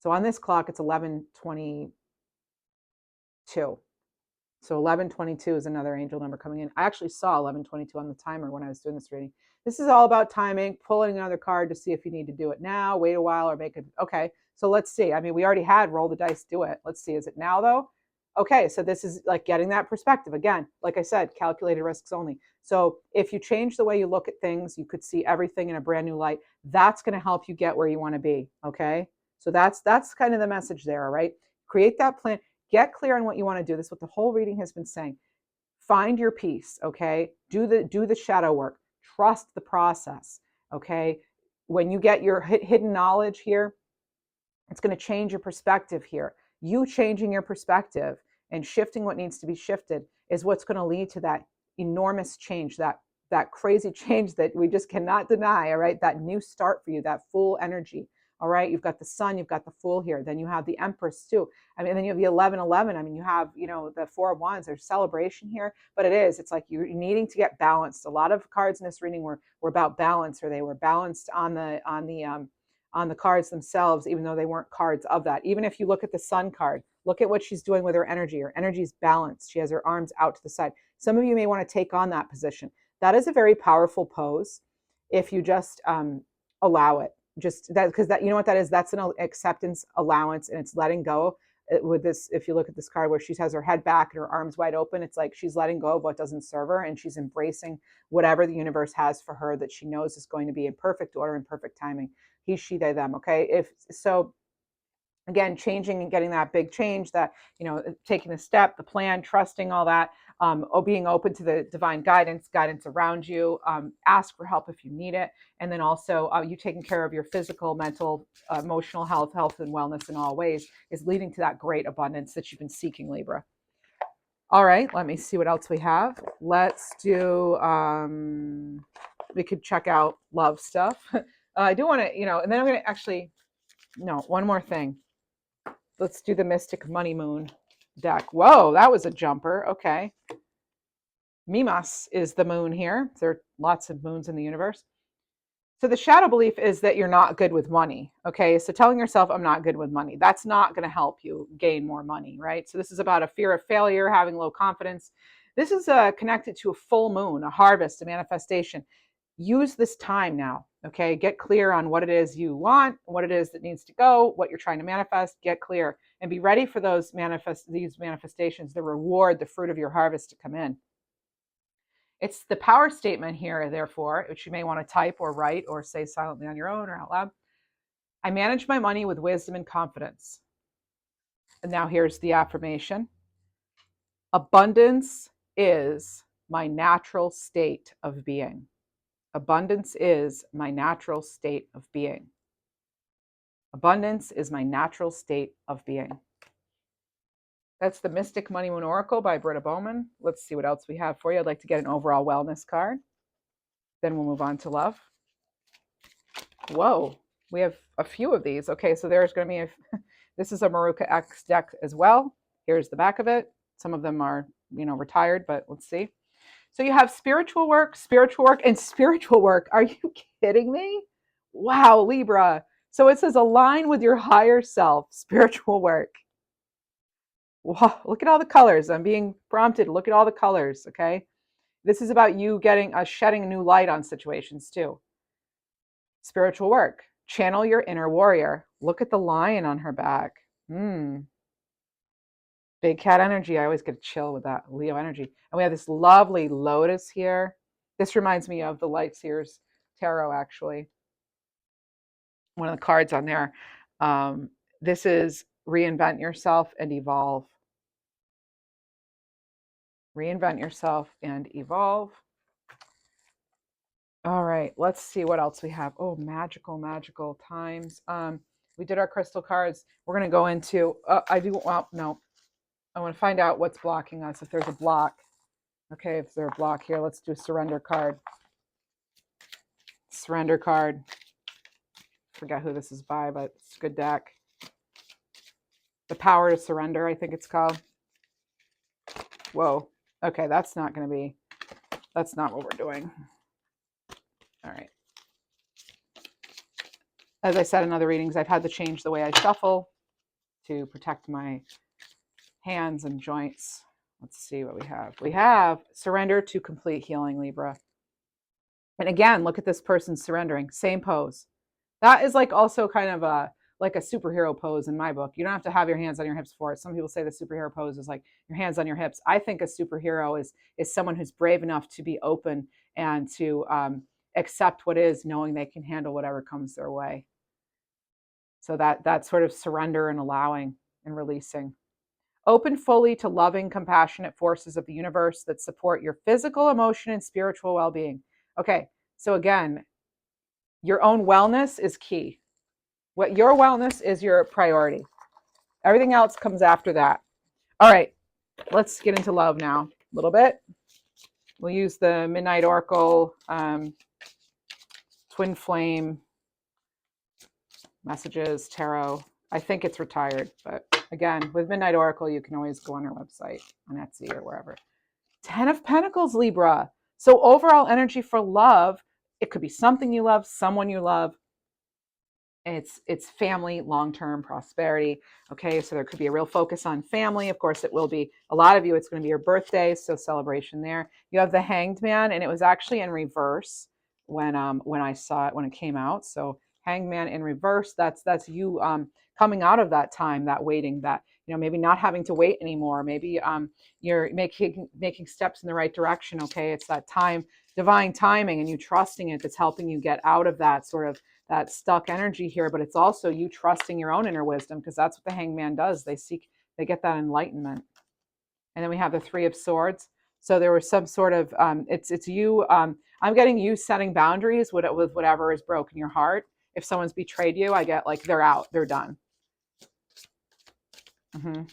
So on this clock, it's 11:22. So 11:22 is another angel number coming in. I actually saw 11:22 on the timer when I was doing this reading. This is all about timing, pulling another card to see if you need to do it now, wait a while, or make it. Okay, so let's see. I mean, we already had roll the dice, do it. Let's see. Is it now though? Okay, so this is like getting that perspective. Again, like I said, calculated risks only. So if you change the way you look at things, you could see everything in a brand new light. That's going to help you get where you want to be. Okay, so that's kind of the message there. All right, create that plan. Get clear on what you want to do. This is what the whole reading has been saying. Find your peace, okay? Do the shadow work. Trust the process, okay? When you get your hidden knowledge here, it's going to change your perspective here. You changing your perspective and shifting what needs to be shifted is what's going to lead to that enormous change, that crazy change that we just cannot deny, all right? That new start for you, that full energy. All right, you've got the sun, you've got the fool here. Then you have the empress too. I mean, then you have the 11:11. I mean, you have, the four of wands. There's celebration here, but it's like you're needing to get balanced. A lot of cards in this reading were about balance, or they were balanced on the on the cards themselves, even though they weren't cards of that. Even if you look at the sun card, look at what she's doing with her energy. Her energy is balanced. She has her arms out to the side. Some of you may want to take on that position. That is a very powerful pose if you just allow it. Just that, because that, you know what that is? That's an acceptance, allowance, and it's letting go. With this, if you look at this card where she has her head back and her arms wide open, it's like she's letting go of what doesn't serve her, and she's embracing whatever the universe has for her that she knows is going to be in perfect order and perfect timing. He, she, they, them. Okay. If so, again, changing and getting that big change, that, you know, taking the step, the plan, trusting all that, being open to the divine guidance around you, ask for help if you need it. And then also you taking care of your physical, mental, emotional health and wellness in all ways is leading to that great abundance that you've been seeking, Libra. All right, let me see what else we have. Let's do, we could check out love stuff. I do want to, you know, and then I'm going to actually, no, one more thing. Let's do the Mystic Money Moon deck. Whoa, that was a jumper. Okay. Mimas is the moon here. There are lots of moons in the universe. So the shadow belief is that you're not good with money. Okay. So telling yourself, I'm not good with money, that's not going to help you gain more money, right? So this is about a fear of failure, having low confidence. This is connected to a full moon, a harvest, a manifestation. Use this time now. Okay. Get clear on what it is you want, what it is that needs to go, what you're trying to manifest. Get clear and be ready for these manifestations, the reward, the fruit of your harvest to come in. It's the power statement here, therefore, which you may want to type or write or say silently on your own or out loud. I manage my money with wisdom and confidence. And now here's the affirmation. Abundance is my natural state of being. Abundance is my natural state of being. Abundance is my natural state of being. That's the Mystic Money Moon Oracle by Britta Bowman. Let's see what else we have for you. I'd like to get an overall wellness card. Then we'll move on to love. Whoa, we have a few of these. Okay, so there's going to be this is a Maruka X deck as well. Here's the back of it. Some of them are, you know, retired, but let's see. So you have spiritual work, and spiritual work. Are you kidding me? Wow, Libra. So it says align with your higher self, spiritual work. Wow, look at all the colors. I'm being prompted. Look at all the colors, okay? This is about you getting shedding a new light on situations too. Spiritual work. Channel your inner warrior. Look at the lion on her back. Big cat energy. I always get a chill with that Leo energy. And we have this lovely lotus here. This reminds me of the Lightseers Tarot, actually. One of the cards on there. This is reinvent yourself and evolve. Reinvent yourself and evolve. All right, let's see what else we have. Oh, magical times. We did our crystal cards. We're going to go into, no. I want to find out what's blocking us, if there's a block. Okay, if there's a block here, let's do a surrender card. Surrender card. Forget who this is by, but it's a good deck. The Power to Surrender, I think it's called. Whoa. Okay, that's not what we're doing. All right. As I said in other readings, I've had to change the way I shuffle to protect my hands and joints. Let's see what we have. We have surrender to complete healing, Libra. And again, look at this person surrendering. Same pose. That is like also kind of like a superhero pose in my book. You don't have to have your hands on your hips for it. Some people say the superhero pose is like your hands on your hips. I think a superhero is someone who's brave enough to be open and to accept what is, knowing they can handle whatever comes their way. So that sort of surrender and allowing and releasing. Open fully to loving, compassionate forces of the universe that support your physical, emotion, and spiritual well-being. Okay, so again, your own wellness is key. What your wellness is your priority. Everything else comes after that. All right, let's get into love now a little bit. We'll use the Midnight Oracle, Twin Flame, Messages, Tarot. I think it's retired, but again, with Midnight Oracle, you can always go on our website, on Etsy or wherever. 10 of Pentacles, Libra. So overall energy for love, it could be something you love, someone you love. It's family, long-term prosperity. Okay, so there could be a real focus on family. Of course, it will be a lot of you. It's going to be your birthday, so celebration there. You have the Hanged Man, and it was actually in reverse when I saw it when it came out. So Hanged Man in reverse. That's you coming out of that time, that waiting, that maybe not having to wait anymore. Maybe you're making steps in the right direction. Okay, it's that time, divine timing, and you trusting it that's helping you get out of that sort of that stuck energy here, but it's also you trusting your own inner wisdom, because that's what the Hangman does. They get that enlightenment. And then we have the Three of Swords. So there was some sort of it's you. I'm getting you setting boundaries with whatever is broken your heart. If someone's betrayed you, I get like they're out, they're done. Mm-hmm.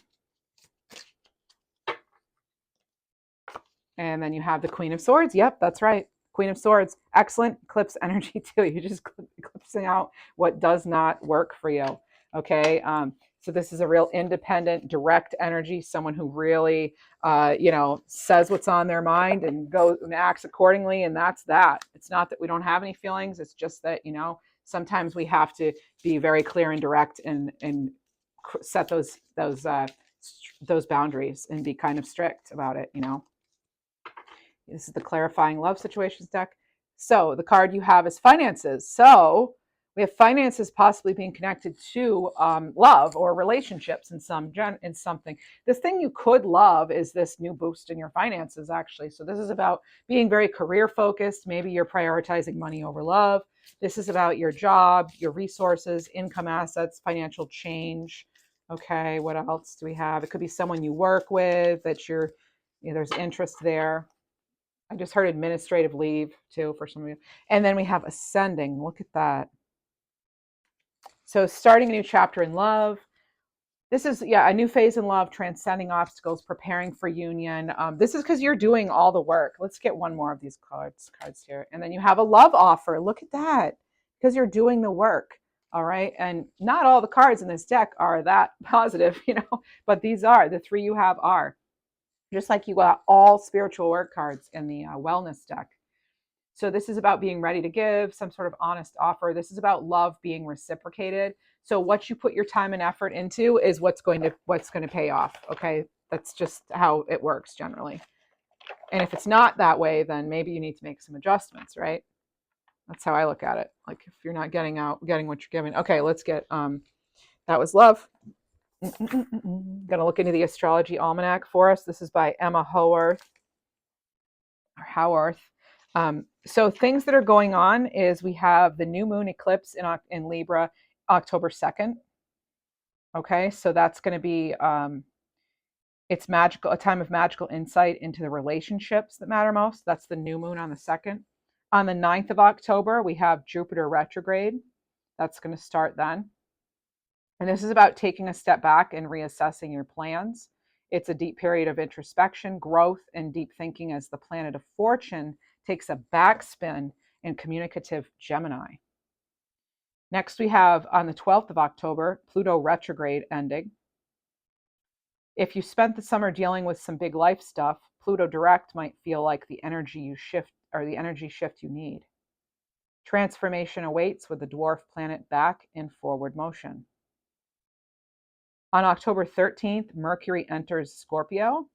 And then you have the Queen of Swords. Yep, that's right. Queen of Swords. Excellent eclipse energy too. You're just eclipsing out what does not work for you. Okay. So this is a real independent, direct energy. Someone who really, says what's on their mind and goes and acts accordingly. And that's that. It's not that we don't have any feelings. It's just that sometimes we have to be very clear and direct and set those boundaries and be kind of strict about it. This is the clarifying love situations deck. So the card you have is finances. So we have finances possibly being connected to love or relationships in something. This thing you could love is this new boost in your finances, actually. So this is about being very career focused. Maybe you're prioritizing money over love. This is about your job, your resources, income, assets, financial change. Okay, what else do we have? It could be someone you work with that there's interest there. I just heard administrative leave too for some of you. And then we have ascending. Look at that. So starting a new chapter in love. This is, a new phase in love, transcending obstacles, preparing for union. This is because you're doing all the work. Let's get one more of these cards here. And then you have a love offer. Look at that. Because you're doing the work. All right. And not all the cards in this deck are that positive, but these are. The three you have are. Just like you got all spiritual work cards in the wellness deck. So this is about being ready to give some sort of honest offer. This is about love being reciprocated. So what you put your time and effort into is what's going to pay off. Okay, that's just how it works generally. And if it's not that way, then maybe you need to make some adjustments, right? That's how I look at it. Like if you're not getting what you're giving. Okay, let's get that was love. Gonna look into the astrology almanac for us. This is by Emma Howarth. So things that are going on is we have the new moon eclipse in Libra, October 2nd. Okay, so that's going to be it's magical, a time of magical insight into the relationships that matter most. That's the new moon on the 2nd. On the 9th of October, we have Jupiter retrograde. That's going to start then. And this is about taking a step back and reassessing your plans. It's a deep period of introspection, growth, and deep thinking as the planet of fortune takes a backspin in communicative Gemini. Next, we have on the 12th of October, Pluto retrograde ending. If you spent the summer dealing with some big life stuff, Pluto direct might feel like the energy shift you need. Transformation awaits with the dwarf planet back in forward motion. On October 13th, Mercury enters Scorpio,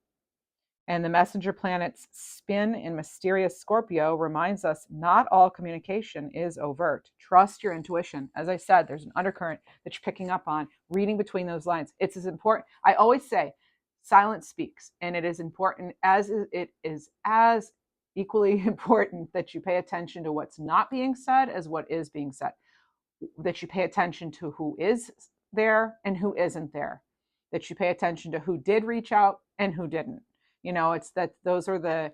and the messenger planet's spin in mysterious Scorpio reminds us not all communication is overt. Trust your intuition. As I said, there's an undercurrent that you're picking up on, reading between those lines. It's as important. I always say, silence speaks, and it is important as it is as equally important that you pay attention to what's not being said as what is being said, that you pay attention to who is there and who isn't there, that you pay attention to who did reach out and who didn't. It's that those are the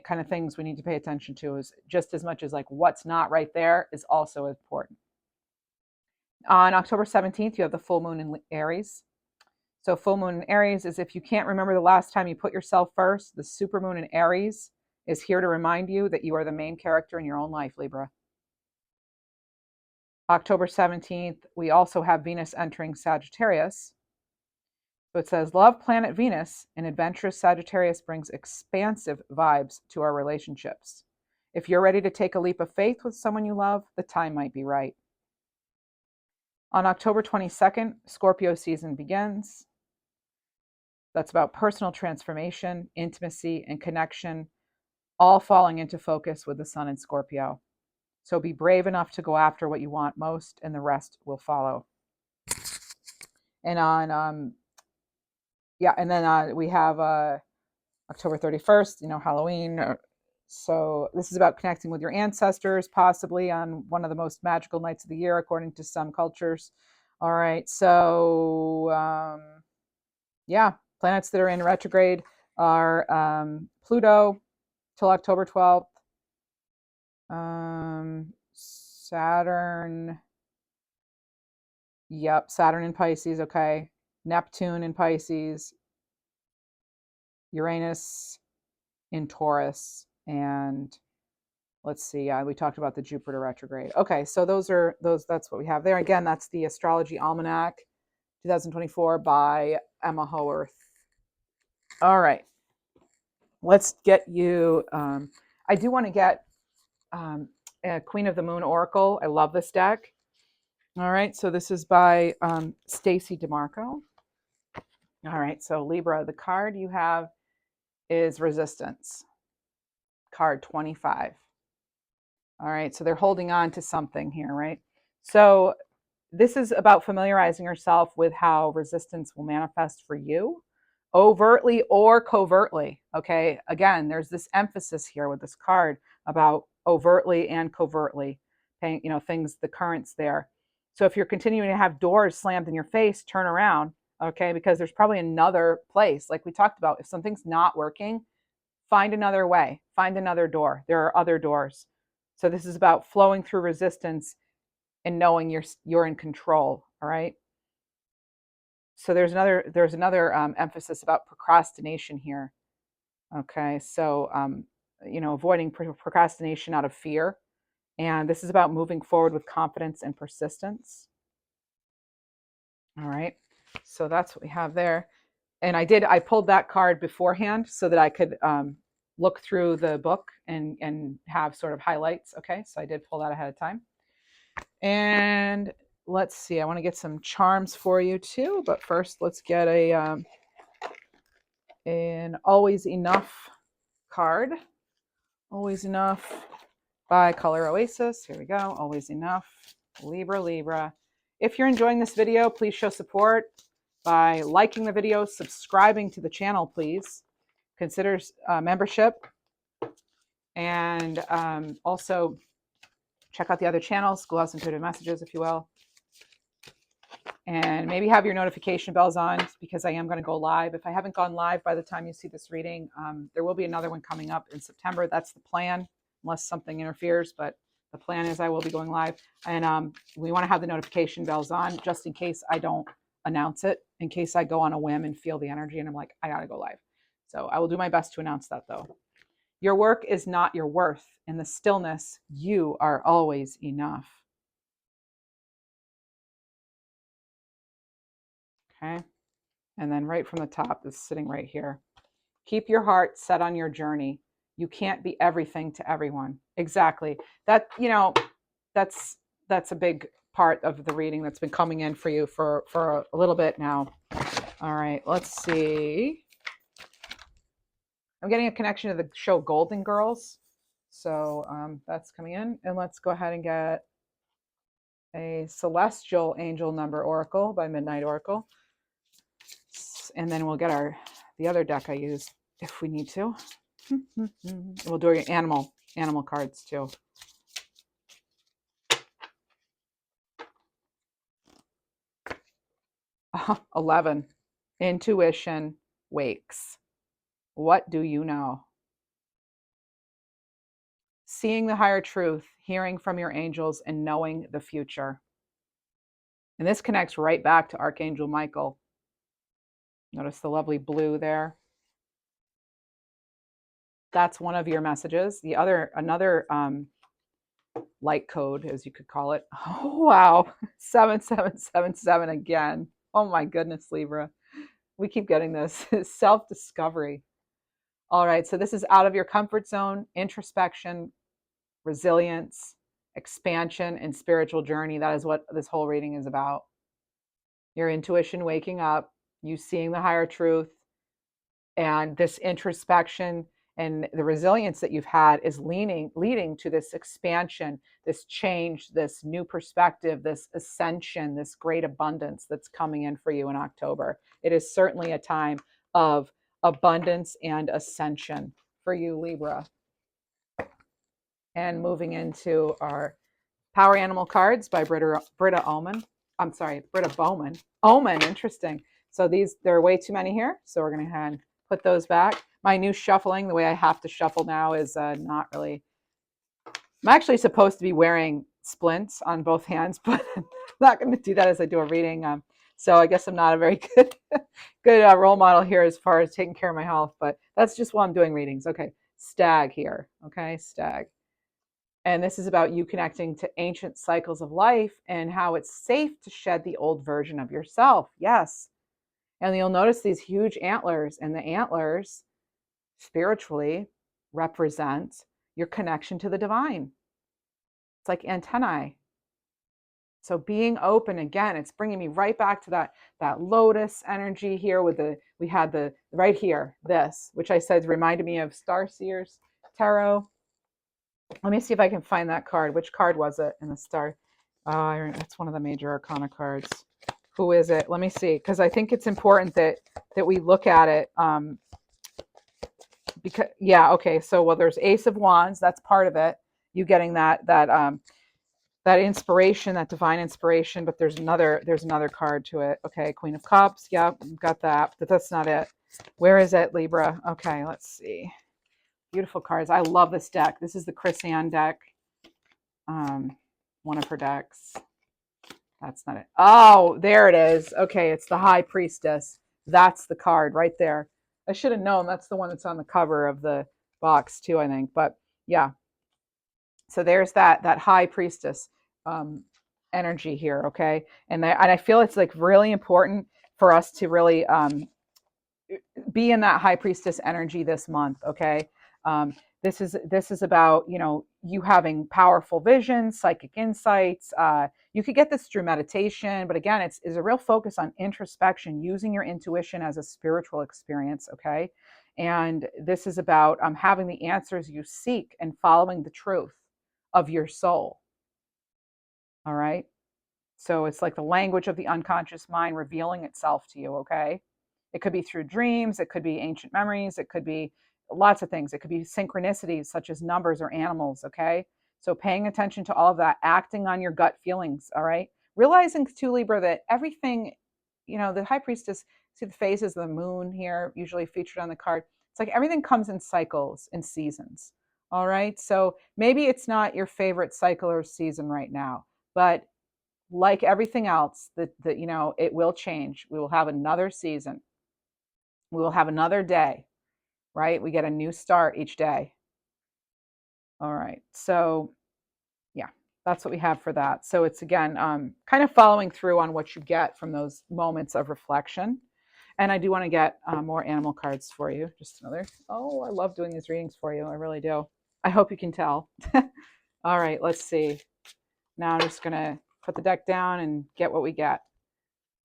kind of things we need to pay attention to, is just as much as like what's not right there is also important. On October 17th, you have the full moon in Aries. So full moon in Aries is if you can't remember the last time you put yourself first, the supermoon in Aries is here to remind you that you are the main character in your own life, Libra. October 17th, we also have Venus entering Sagittarius. So it says, love planet Venus in adventurous Sagittarius brings expansive vibes to our relationships. If you're ready to take a leap of faith with someone you love, the time might be right. On October 22nd, Scorpio season begins. That's about personal transformation, intimacy, and connection, all falling into focus with the sun in Scorpio. So be brave enough to go after what you want most, and the rest will follow. And on, and then we have October 31st, Halloween. So this is about connecting with your ancestors, possibly on one of the most magical nights of the year, according to some cultures. All right. So, planets that are in retrograde are Pluto till October 12th, Saturn. Yep, Saturn in Pisces. Okay. Neptune in Pisces, Uranus in Taurus, and let's see, we talked about the Jupiter retrograde. Okay, so that's what we have there. Again, that's the Astrology Almanac 2024 by Emma Howarth. All right, let's get you, I do want to get Queen of the Moon Oracle. I love this deck. All right, so this is by Stacy DeMarco. All right, so Libra, the card you have is Resistance, card 25. All right, so they're holding on to something here, right? So this is about familiarizing yourself with how resistance will manifest for you, overtly or covertly. Okay, again, there's this emphasis here with this card about overtly and covertly, paying, things, the currents there. So if you're continuing to have doors slammed in your face, turn around, okay, because there's probably another place, like we talked about. If something's not working, find another way, find another door. There are other doors. So this is about flowing through resistance and knowing you're in control. All right. So there's another emphasis about procrastination here. Okay, so avoiding procrastination out of fear, and this is about moving forward with confidence and persistence. All right, so that's what we have there. And I pulled that card beforehand so that I could look through the book and have sort of highlights. Okay, so I did pull that ahead of time. And let's see, I want to get some charms for you too, but first let's get an Always Enough card. Always Enough by Color Oasis. Here we go. Always Enough. Libra. If you're enjoying this video, please show support by liking the video, subscribing to the channel, please. Consider membership, and also check out the other channels, Gloss Intuitive Messages, if you will. And maybe have your notification bells on, because I am going to go live. If I haven't gone live by the time you see this reading, there will be another one coming up in September. That's the plan, unless something interferes. But the plan is I will be going live. And we want to have the notification bells on just in case I don't announce it, in case I go on a whim and feel the energy and I'm like, I got to go live. So I will do my best to announce that, though. Your work is not your worth. In the stillness, you are always enough. Okay. And then right from the top is sitting right here. Keep your heart set on your journey. You can't be everything to everyone. Exactly. That's a big part of the reading that's been coming in for you for a little bit now. All right, let's see. I'm getting a connection to the show Golden Girls. So that's coming in. And let's go ahead and get a Celestial Angel Number Oracle by Midnight Oracle. And then we'll get the other deck I use if we need to. We'll do your animal cards too. 11. Intuition wakes. What do you know? Seeing the higher truth, hearing from your angels, and knowing the future. And this connects right back to Archangel Michael. Notice the lovely blue there. That's one of your messages. Another light code, as you could call it. Oh, wow. 7777 again. Oh my goodness, Libra. We keep getting this. Self-discovery. All right, so this is out of your comfort zone, introspection, resilience, expansion, and spiritual journey. That is what this whole reading is about. Your intuition waking up, you seeing the higher truth, and this introspection and the resilience that you've had is leading to this expansion, this change, this new perspective, this ascension, this great abundance that's coming in for you in October. It is certainly a time of abundance and ascension for you, Libra. And moving into our Power Animal cards by Britta Ullman. I'm sorry, Britta Bowman. Omen, interesting. So there are way too many here. So we're going to go ahead and put those back. My new shuffling, the way I have to shuffle now is not really. I'm actually supposed to be wearing splints on both hands, but I'm not going to do that as I do a reading. So I guess I'm not a very good role model here as far as taking care of my health, but that's just while I'm doing readings. Okay, stag here. Okay, stag. And this is about you connecting to ancient cycles of life and how it's safe to shed the old version of yourself. Yes. And you'll notice these huge antlers, and the antlers spiritually represent your connection to the divine. It's like antennae. So being open, again, it's bringing me right back to that lotus energy here we had the right here, this, which I said reminded me of Starseer's Tarot. Let me see if I can find that card. Which card was it in the star? That's one of the major arcana cards. Who is it? Let me see, because I think it's important that we look at it. Because okay. So there's Ace of Wands. That's part of it. You getting that inspiration, that divine inspiration. But there's another card to it. Okay, Queen of Cups. Yep, got that. But that's not it. Where is it, Libra? Okay, let's see. Beautiful cards. I love this deck. This is the Chris Ann deck. One of her decks. That's not it. Oh, there it is. Okay, it's the High Priestess. That's the card right there. I should have known. That's the one that's on the cover of the box too, I think. But yeah. So there's that High Priestess energy here. Okay, and I feel it's like really important for us to really be in that High Priestess energy this month. Okay. This is about, you having powerful visions, psychic insights. You could get this through meditation, but again, it's a real focus on introspection, using your intuition as a spiritual experience. Okay. And this is about having the answers you seek and following the truth of your soul. All right. So it's like the language of the unconscious mind revealing itself to you. Okay. It could be through dreams. It could be ancient memories. It could be lots of things. It could be synchronicities such as numbers or animals. Okay. So paying attention to all of that, acting on your gut feelings. All right. Realizing too, Libra, that everything, the High Priestess, see the phases of the moon here, usually featured on the card. It's like everything comes in cycles and seasons. All right. So maybe it's not your favorite cycle or season right now, but like everything else, that it will change. We will have another season. We will have another day, right? We get a new start each day. All right. So yeah, that's what we have for that. So it's, again, kind of following through on what you get from those moments of reflection. And I do want to get more animal cards for you. Just another. Oh, I love doing these readings for you. I really do. I hope you can tell. All right, let's see. Now I'm just going to put the deck down and get what we get.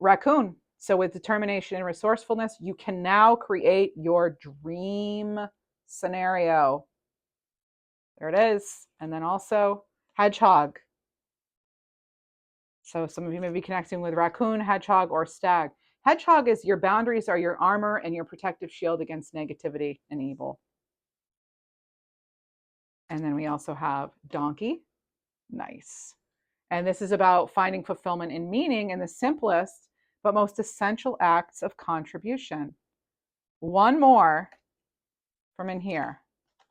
Raccoon. So with determination and resourcefulness, you can now create your dream scenario. There it is. And then also hedgehog. So some of you may be connecting with raccoon, hedgehog, or stag. Hedgehog is your boundaries are your armor and your protective shield against negativity and evil. And then we also have donkey. Nice. And this is about finding fulfillment and meaning in the simplest but most essential acts of contribution. One more from in here.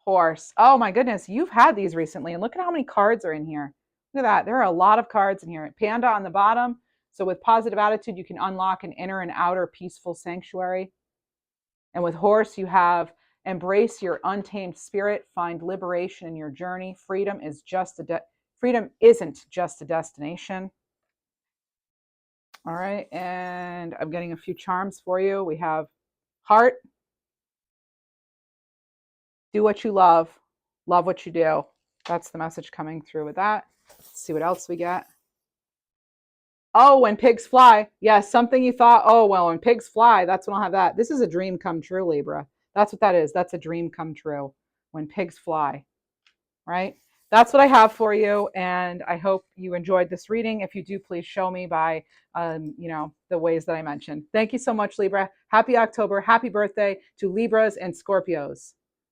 Horse. Oh my goodness, you've had these recently, and look at how many cards are in here. Look at that. There are a lot of cards in here. Panda on the bottom. So with positive attitude, you can unlock an inner and outer peaceful sanctuary. And with horse, you have embrace your untamed spirit, find liberation in your journey. Freedom isn't just a destination. All right, and I'm getting a few charms for you. We have heart. Do what you love what you do. That's the message coming through with that. Let's see what else we get. Oh, when pigs fly. Yes, something you thought, oh, well, when pigs fly, that's when I'll have that. This is a dream come true, Libra. That's what that is. That's a dream come true when pigs fly, right? That's what I have for you. And I hope you enjoyed this reading. If you do, please show me by, the ways that I mentioned. Thank you so much, Libra. Happy October. Happy birthday to Libras and Scorpios.